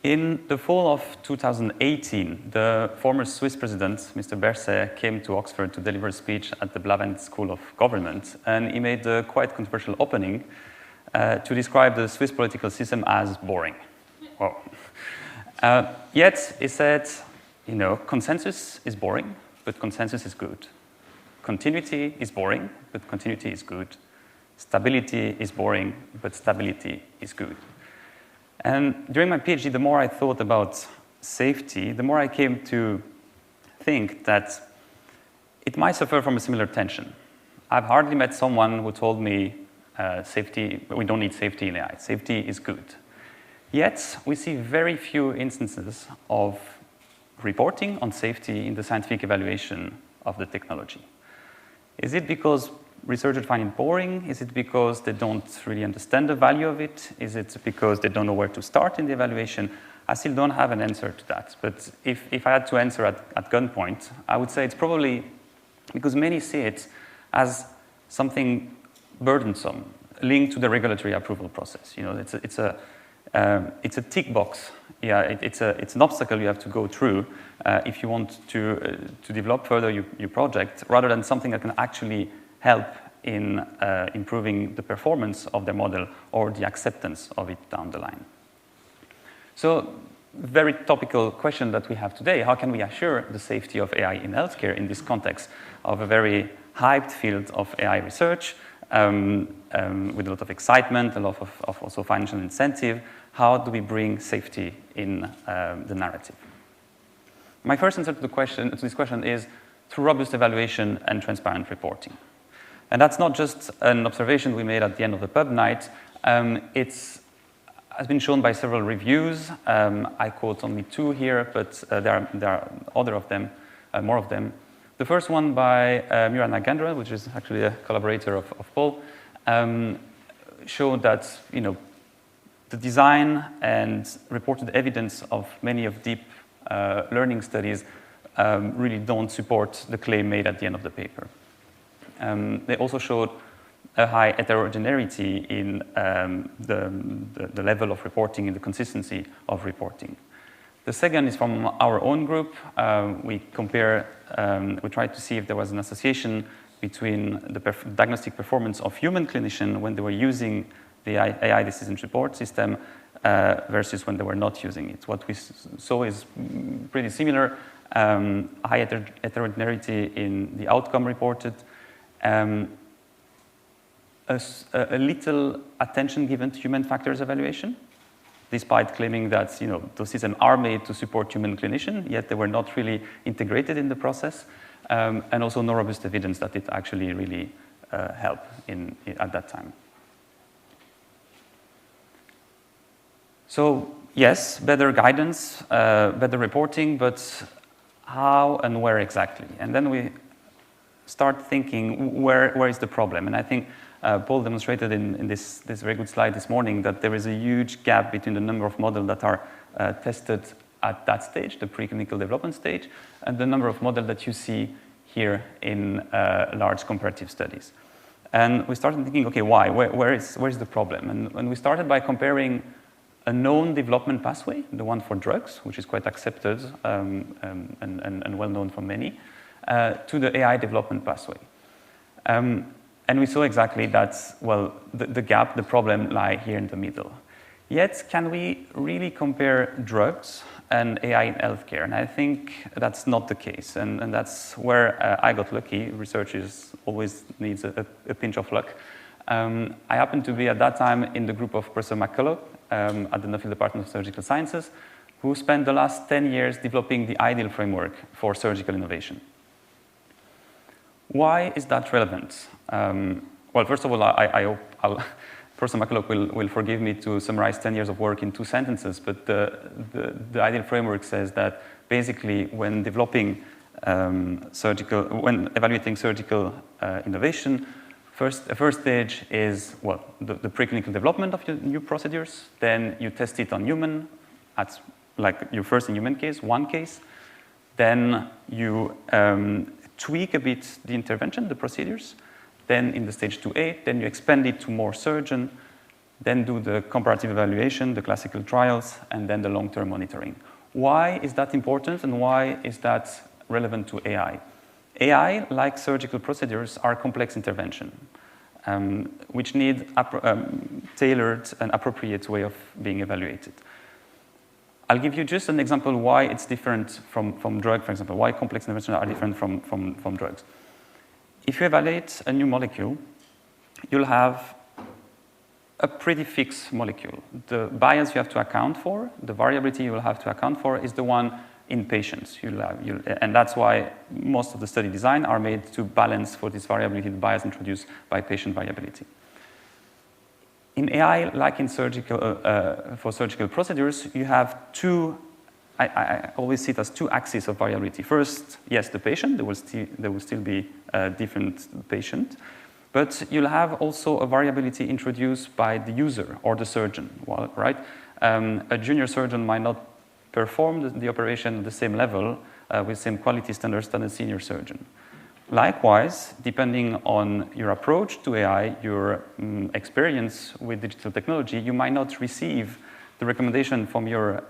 In the fall of 2018, the former Swiss president, Mr. Berset, came to Oxford to deliver a speech at the Blavent School of Government, and he made a quite controversial opening to describe the Swiss political system as boring. Wow. Yet, he said, consensus is boring, but consensus is good. Continuity is boring, but continuity is good. Stability is boring, but stability is good. And during my PhD, the more I thought about safety, the more I came to think that it might suffer from a similar tension. I've hardly met someone who told me we don't need safety in AI. Safety is good. Yet, we see very few instances of reporting on safety in the scientific evaluation of the technology. Is it because researchers find it boring? Is it because they don't really understand the value of it? Is it because they don't know where to start in the evaluation? I still don't have an answer to that. But if I had to answer at gunpoint, I would say it's probably because many see it as something burdensome, linked to the regulatory approval process. It's a tick box. Yeah, it's an obstacle you have to go through if you want to develop further your project, rather than something that can actually help in improving the performance of the model or the acceptance of it down the line. So, very topical question that we have today: how can we assure the safety of AI in healthcare in this context of a very hyped field of AI research with a lot of excitement, a lot of also financial incentive? How do we bring safety in the narrative? My first answer to this question is through robust evaluation and transparent reporting. And that's not just an observation we made at the end of the pub night. It has been shown by several reviews. I quote only two here, but there are more of them. The first one by Mira Nagendra, which is actually a collaborator of Paul, showed that the design and reported evidence of many of deep learning studies really don't support the claim made at the end of the paper. They also showed a high heterogeneity in the level of reporting and the consistency of reporting. The second is from our own group. We tried to see if there was an association between the diagnostic performance of human clinicians when they were using the AI decision support system versus when they were not using it. What we saw is pretty similar, high heterogeneity in the outcome reported, a little attention given to human factors evaluation, despite claiming that those systems are made to support human clinicians, yet they were not really integrated in the process, and also no robust evidence that it actually really helped at that time. So yes, better guidance, better reporting, but how and where exactly? And then we start thinking, where is the problem? And I think Paul demonstrated in this very good slide this morning that there is a huge gap between the number of models that are tested at that stage, the preclinical development stage, and the number of models that you see here in large comparative studies. And we started thinking, okay, why? Where is the problem? And we started by comparing a known development pathway, the one for drugs, which is quite accepted and well known for many, to the AI development pathway. And we saw exactly that, well, the gap, the problem lie here in the middle. Yet, can we really compare drugs and AI in healthcare? And I think that's not the case. And that's where I got lucky. Research always needs a pinch of luck. I happened to be at that time in the group of Professor McCulloch at the Nuffield Department of Surgical Sciences, who spent the last 10 years developing the ideal framework for surgical innovation. Why is that relevant? Well, first of all, I hope Professor McCulloch will forgive me to summarize 10 years of work in 2 sentences, but the ideal framework says that basically when developing when evaluating surgical innovation, the first stage is, well, the preclinical development of your new procedures. Then you test it on human, at like your first in human case, one case. Then you tweak a bit the intervention, the procedures. Then in the stage 2A, then you expand it to more surgeon. then do the comparative evaluation, the classical trials, and then the long-term monitoring. Why is that important, and why is that relevant to AI? AI, like surgical procedures, are complex intervention, which need tailored and appropriate way of being evaluated. I'll give you just an example why it's different from drug, for example, why complex interventions are different from drugs. If you evaluate a new molecule, you'll have a pretty fixed molecule. The bias you have to account for, the variability you will have to account for is the one in patients. And that's why most of the study design are made to balance for this variability, the bias introduced by patient variability. In AI, like in for surgical procedures, you have I always see it as two axes of variability. First, yes, the patient, there will still be a different patient, but you'll have also a variability introduced by the user or the surgeon, right? A junior surgeon might not perform the operation at the same level with same quality standards than a senior surgeon. Likewise, depending on your approach to AI, your experience with digital technology, you might not receive the recommendation from your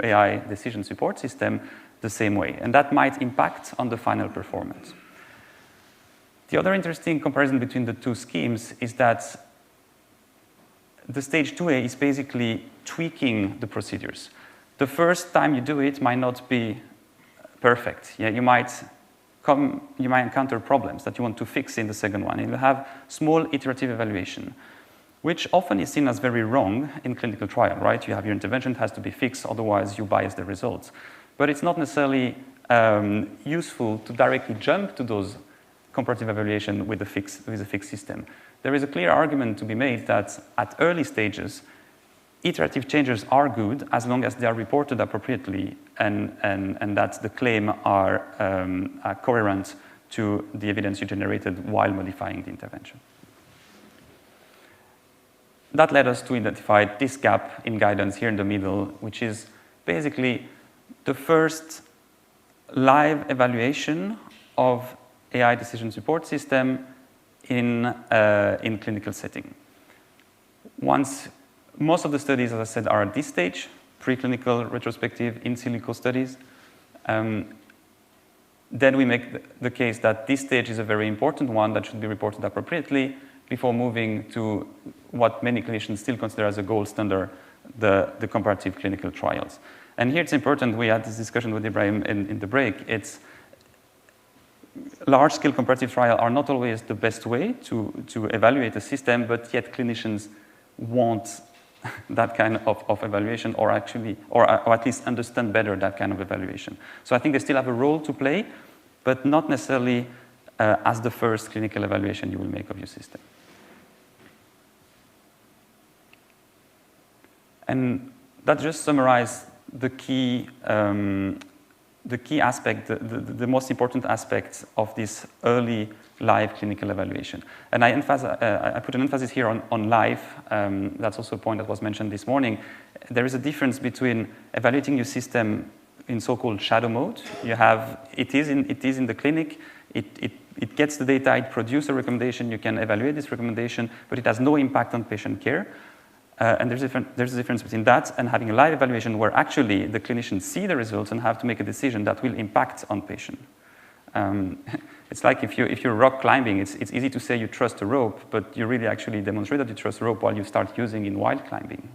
AI decision support system the same way, and that might impact on the final performance. The other interesting comparison between the two schemes is that the stage 2A is basically tweaking the procedures. The first time you do it might not be perfect. Yeah, you might encounter problems that you want to fix in the second one. And you'll have small iterative evaluation, which often is seen as very wrong in clinical trial, right? You have your intervention, it has to be fixed, otherwise you bias the results. But it's not necessarily useful to directly jump to those comparative evaluation with a fixed system. There is a clear argument to be made that at early stages, iterative changes are good as long as they are reported appropriately and that the claim are coherent to the evidence you generated while modifying the intervention. That led us to identify this gap in guidance here in the middle, which is basically the first live evaluation of AI decision support system in clinical setting. Most of the studies, as I said, are at this stage, preclinical, retrospective, in silico studies. Then we make the case that this stage is a very important one that should be reported appropriately before moving to what many clinicians still consider as a gold standard, the comparative clinical trials. And here it's important, we had this discussion with Ibrahim in the break, it's large-scale comparative trials are not always the best way to evaluate a system, but yet clinicians want that kind of evaluation or at least understand better that kind of evaluation. So I think they still have a role to play, but not necessarily as the first clinical evaluation you will make of your system. And that just summarizes the key aspect, the most important aspect of this early live clinical evaluation. And I put an emphasis here on live. That's also a point that was mentioned this morning. There is a difference between evaluating your system in so-called shadow mode. It is in the clinic. It gets the data. It produces a recommendation. You can evaluate this recommendation, but it has no impact on patient care. And there's a difference between that and having a live evaluation where actually the clinicians see the results and have to make a decision that will impact on patient. It's like if you're rock climbing, it's easy to say you trust a rope, but you really actually demonstrate that you trust a rope while you start using in wild climbing.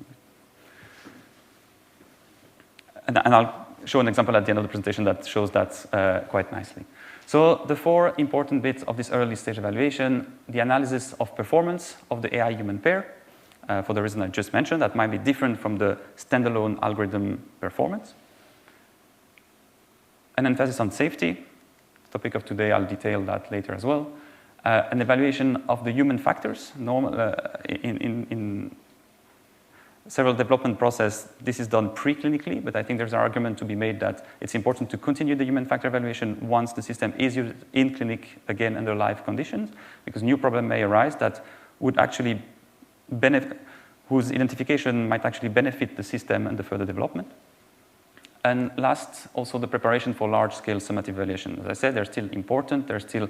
And I'll show an example at the end of the presentation that shows that quite nicely. So the four important bits of this early stage evaluation, the analysis of performance of the AI-human pair, for the reason I just mentioned, that might be different from the standalone algorithm performance. An emphasis on safety. Topic of today, I'll detail that later as well. An evaluation of the human factors. In several development process, this is done preclinically, but I think there's an argument to be made that it's important to continue the human factor evaluation once the system is used in clinic, again, under live conditions, because new problem may arise that would actually whose identification might actually benefit the system and the further development. And last, also the preparation for large-scale summative evaluation. As I said, they're still important, they're still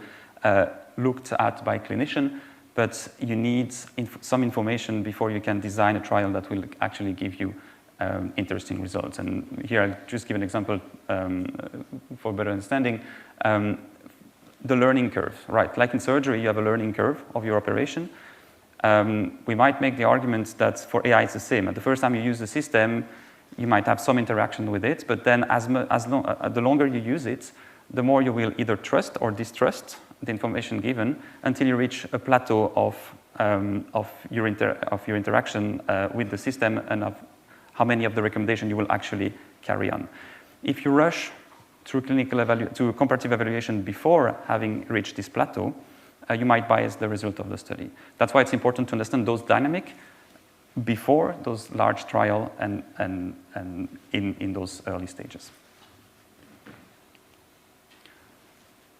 looked at by clinicians, but you need some information before you can design a trial that will actually give you interesting results. And here I'll just give an example for better understanding. The learning curve, right? Like in surgery, you have a learning curve of your operation. We might make the argument that for AI it's the same. At the first time you use the system, you might have some interaction with it, but then the longer you use it, the more you will either trust or distrust the information given until you reach a plateau of your interaction with the system and of how many of the recommendations you will actually carry on. If you rush through to comparative evaluation before having reached this plateau, you might bias the result of the study. That's why it's important to understand those dynamics before those large trials and in those early stages.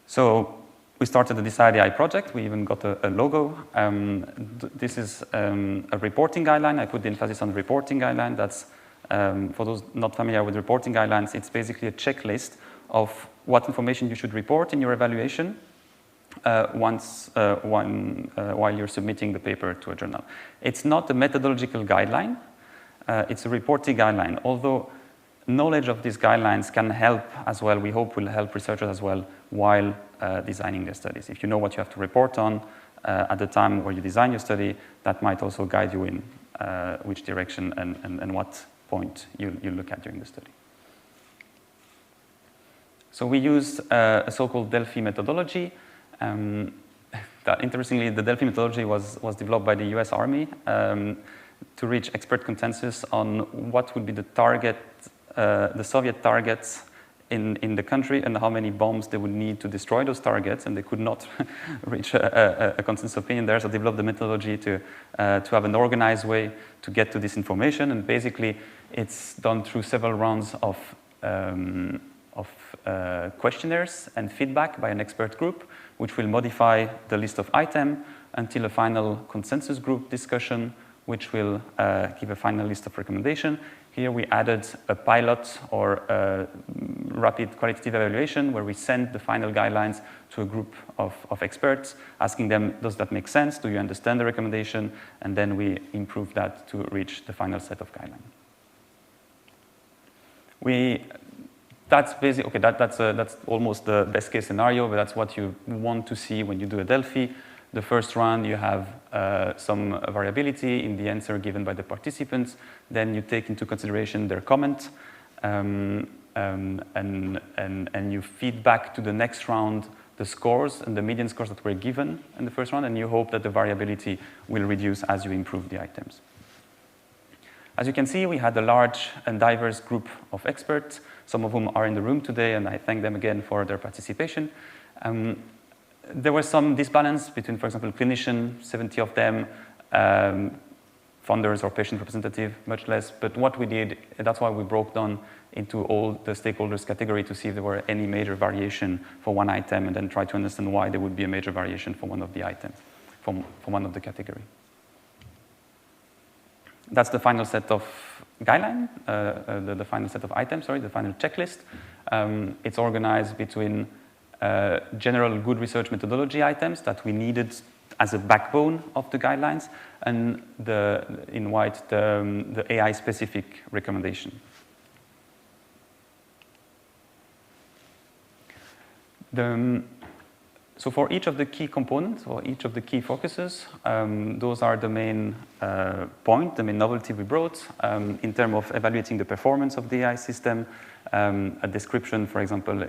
So we started the Decide AI project. We even got a logo. This is a reporting guideline. I put the emphasis on the reporting guideline. That's, for those not familiar with reporting guidelines, it's basically a checklist of what information you should report in your evaluation while you're submitting the paper to a journal. It's not a methodological guideline. It's a reporting guideline, although knowledge of these guidelines can help as well. We hope will help researchers as well while designing their studies. If you know what you have to report on at the time where you design your study, that might also guide you in which direction and what point you look at during the study. So we used a so-called Delphi methodology. Interestingly, the Delphi methodology was developed by the US Army to reach expert consensus on what would be the target, the Soviet targets in the country and how many bombs they would need to destroy those targets, and they could not reach a consensus opinion there, so they developed the methodology to have an organized way to get to this information, and basically it's done through several rounds of questionnaires and feedback by an expert group, which will modify the list of items until a final consensus group discussion, which will give a final list of recommendations. Here we added a pilot or a rapid qualitative evaluation where we send the final guidelines to a group of experts, asking them, does that make sense? Do you understand the recommendation? And then we improve that to reach the final set of guidelines. That's basically, okay, that's almost the best case scenario, but that's what you want to see when you do a Delphi. The first round, you have some variability in the answer given by the participants. Then you take into consideration their comment, and you feed back to the next round the scores and the median scores that were given in the first round, and you hope that the variability will reduce as you improve the items. As you can see, we had a large and diverse group of experts, some of whom are in the room today, and I thank them again for their participation. There was some disbalance between, for example, clinicians, 70 of them, funders or patient representative, much less. But what we did, that's why we broke down into all the stakeholders category to see if there were any major variation for one item, and then try to understand why there would be a major variation for one of the items, from one of the category. That's the final set of guideline, the final set of items, the final checklist. It's organized between general good research methodology items that we needed as a backbone of the guidelines, and in white, the AI-specific recommendation. So for each of the key components, or each of the key focuses, those are the main point, the main novelty we brought in terms of evaluating the performance of the AI system. A description, for example,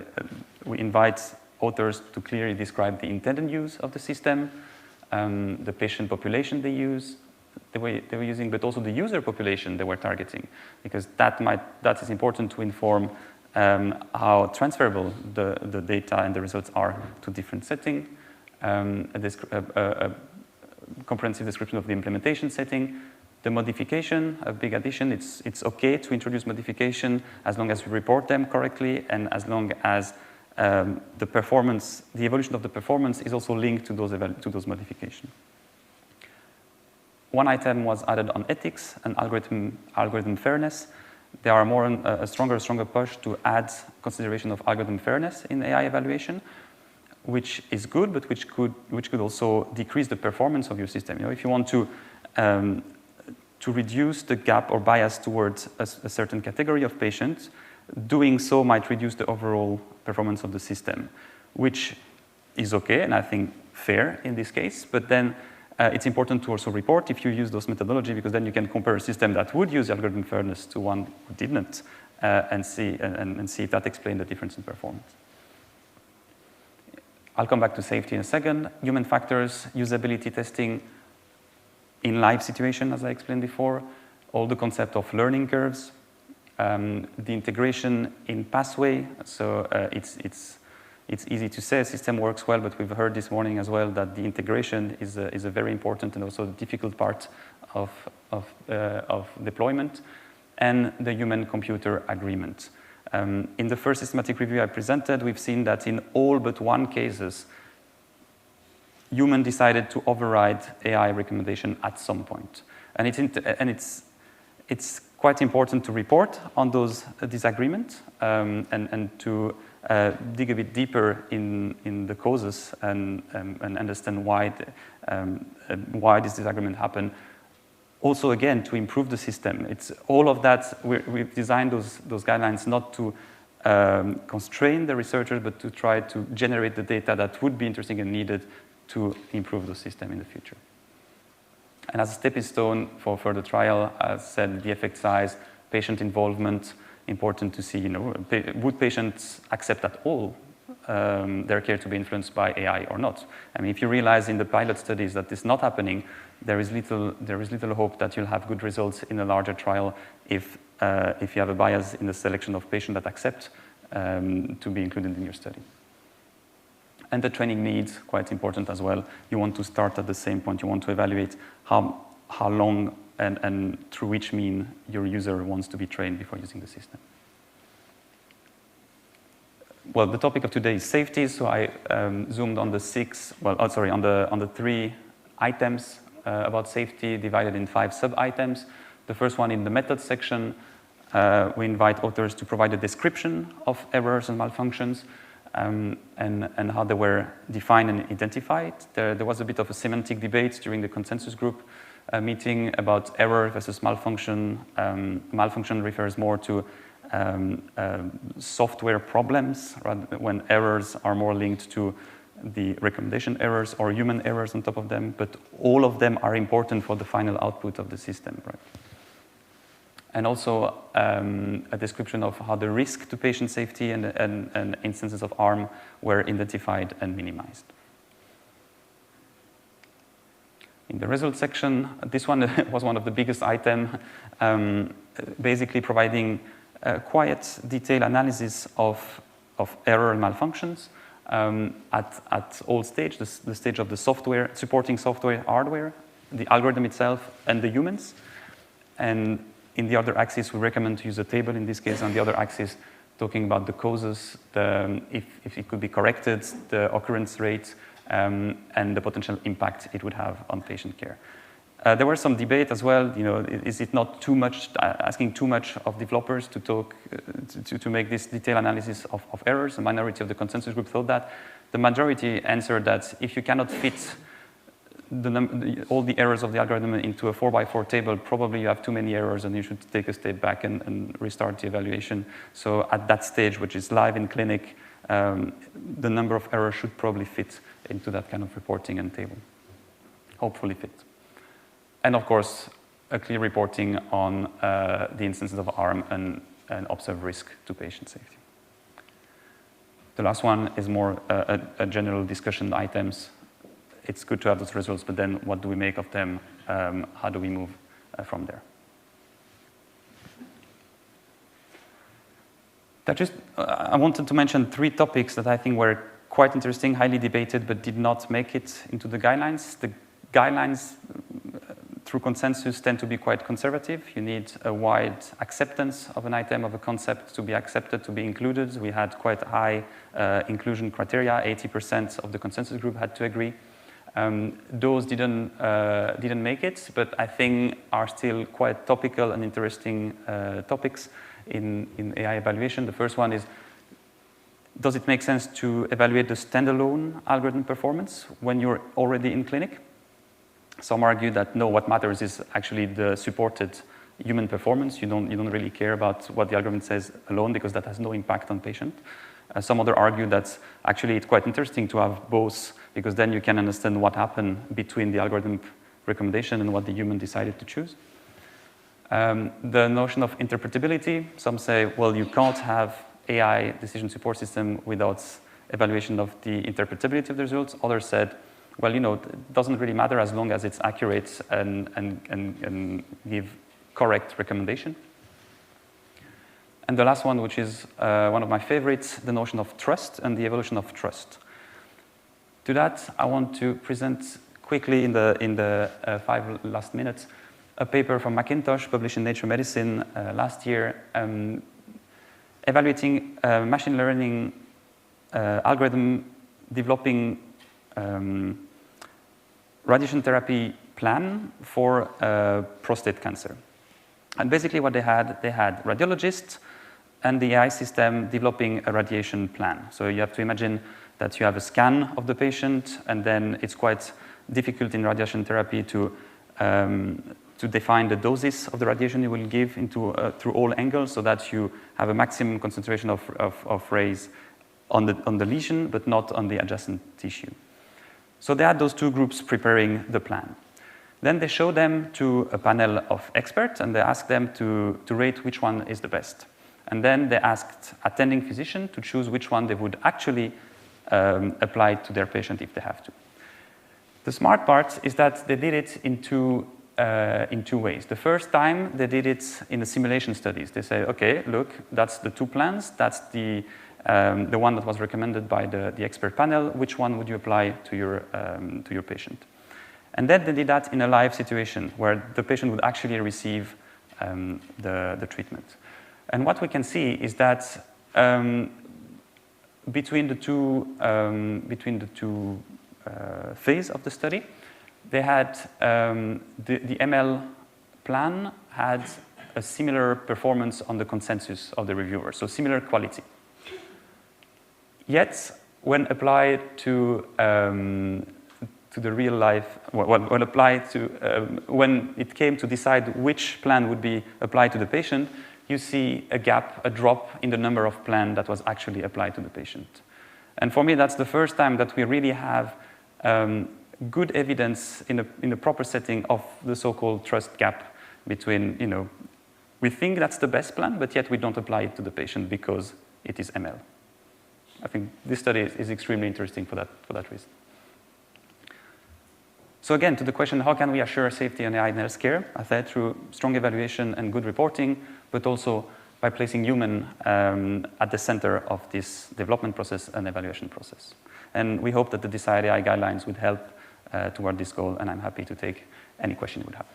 we invite authors to clearly describe the intended use of the system, the patient population they were using, but also the user population they were targeting, because that is important to inform how transferable the data and the results are to different settings. A comprehensive description of the implementation setting. The modification, a big addition, it's okay to introduce modification as long as we report them correctly, and as long as the performance, the evolution of the performance is also linked to those modifications. One item was added on ethics and algorithm fairness. There are a stronger push to add consideration of algorithm fairness in AI evaluation. which is good, but which could also decrease the performance of your system. If you want to reduce the gap or bias towards a certain category of patients, doing so might reduce the overall performance of the system, which is okay, and I think fair in this case, but then it's important to also report if you use those methodology, because then you can compare a system that would use algorithm fairness to one who didn't, and see if that explains the difference in performance. I'll come back to safety in a second. Human factors, usability testing in live situation, as I explained before, all the concept of learning curves, the integration in pathway. So it's easy to say a system works well, but we've heard this morning as well that the integration is a very important and also difficult part of deployment, and the human-computer agreement. In the first systematic review I presented, we've seen that in all but one cases, human decided to override AI recommendation at some point. And it's quite important to report on those disagreements and to dig a bit deeper in the causes and understand why this disagreement happened. Also, again, to improve the system. It's all of that. We've designed those guidelines not to constrain the researchers, but to try to generate the data that would be interesting and needed to improve the system in the future. And as a stepping stone for further trial, as said, the effect size, patient involvement, important to see, would patients accept at all their care to be influenced by AI or not? I mean, if you realize in the pilot studies that this is not happening, there is little hope that you'll have good results in a larger trial if you have a bias in the selection of patients that accept to be included in your study. And the training needs, quite important as well. You want to start at the same point. You want to evaluate how long and through which mean your user wants to be trained before using the system. Well, the topic of today is safety, so I zoomed on the three items about safety, divided in 5 sub-items. The first one, in the methods section, we invite authors to provide a description of errors and malfunctions and how they were defined and identified. There was a bit of a semantic debate during the consensus group meeting about error versus malfunction. Malfunction refers more to software problems, rather, when errors are more linked to the recommendation errors or human errors on top of them, but all of them are important for the final output of the system, right? And also a description of how the risk to patient safety and instances of harm were identified and minimized. In the results section, this one was one of the biggest items, basically providing quite detailed analysis of error and malfunctions at all stages, the stage of the software, supporting software, hardware, the algorithm itself, and the humans. And in the other axis, we recommend to use a table in this case. On the other axis, talking about the causes, if it could be corrected, the occurrence rate, and the potential impact it would have on patient care. There was some debate as well. Is it not too much, asking too much of developers to talk to make this detailed analysis of errors? A minority of the consensus group thought that. The majority answered that if you cannot fit all the errors of the algorithm into a 4x4 table, probably you have too many errors and you should take a step back and restart the evaluation. So at that stage, which is live in clinic, the number of errors should probably fit into that kind of reporting and table. Hopefully fit. And of course, a clear reporting on the instances of harm and observed risk to patient safety. The last one is more a general discussion items. It's good to have those results, but then what do we make of them? How do we move from there? I wanted to mention 3 topics that I think were quite interesting, highly debated, but did not make it into the guidelines. The guidelines, through consensus, tend to be quite conservative. You need a wide acceptance of an item, of a concept to be accepted, to be included. We had quite high inclusion criteria. 80% of the consensus group had to agree. Those didn't make it, but I think are still quite topical and interesting topics in AI evaluation. The first one is does it make sense to evaluate the standalone algorithm performance when you're already in clinic? Some argue that no, what matters is actually the supported human performance. You don't really care about what the algorithm says alone because that has no impact on patient. Some other argue that actually it's quite interesting to have both because then you can understand what happened between the algorithm recommendation and what the human decided to choose. The notion of interpretability, some say, well, you can't have AI decision support system without evaluation of the interpretability of the results. Others said, well, it doesn't really matter as long as it's accurate and give correct recommendation. And the last one, which is one of my favorites, the notion of trust and the evolution of trust. To that, I want to present quickly in the 5 last minutes a paper from McIntosh published in Nature Medicine last year evaluating machine learning algorithm developing radiation therapy plan for prostate cancer. And basically what they had radiologists and the AI system developing a radiation plan. So you have to imagine that you have a scan of the patient, and then it's quite difficult in radiation therapy to define the doses of the radiation you will give through all angles so that you have a maximum concentration of rays on the lesion, but not on the adjacent tissue. So they had those two groups preparing the plan. Then they showed them to a panel of experts, and they asked them to rate which one is the best. And then they asked attending physicians to choose which one they would actually apply to their patient if they have to. The smart part is that they did it in two ways. The first time, they did it in the simulation studies. They say, okay, look, that's the two plans. That's the one that was recommended by the expert panel. Which one would you apply to your patient? And then they did that in a live situation where the patient would actually receive the treatment. And what we can see is that between the two phases of the study, they had the ML plan had a similar performance on the consensus of the reviewer, so similar quality. Yet, when applied to the real life, when applied to when it came to decide which plan would be applied to the patient, you see a gap, a drop in the number of plans that was actually applied to the patient. And for me, that's the first time that we really have good evidence in a proper setting of the so-called trust gap between, we think that's the best plan, but yet we don't apply it to the patient because it is ML. I think this study is extremely interesting for that reason. So again, to the question, how can we assure safety in AI in healthcare? I said through strong evaluation and good reporting, but also by placing human at the center of this development process and evaluation process. And we hope that the DECIDE AI guidelines would help toward this goal, and I'm happy to take any question you would have.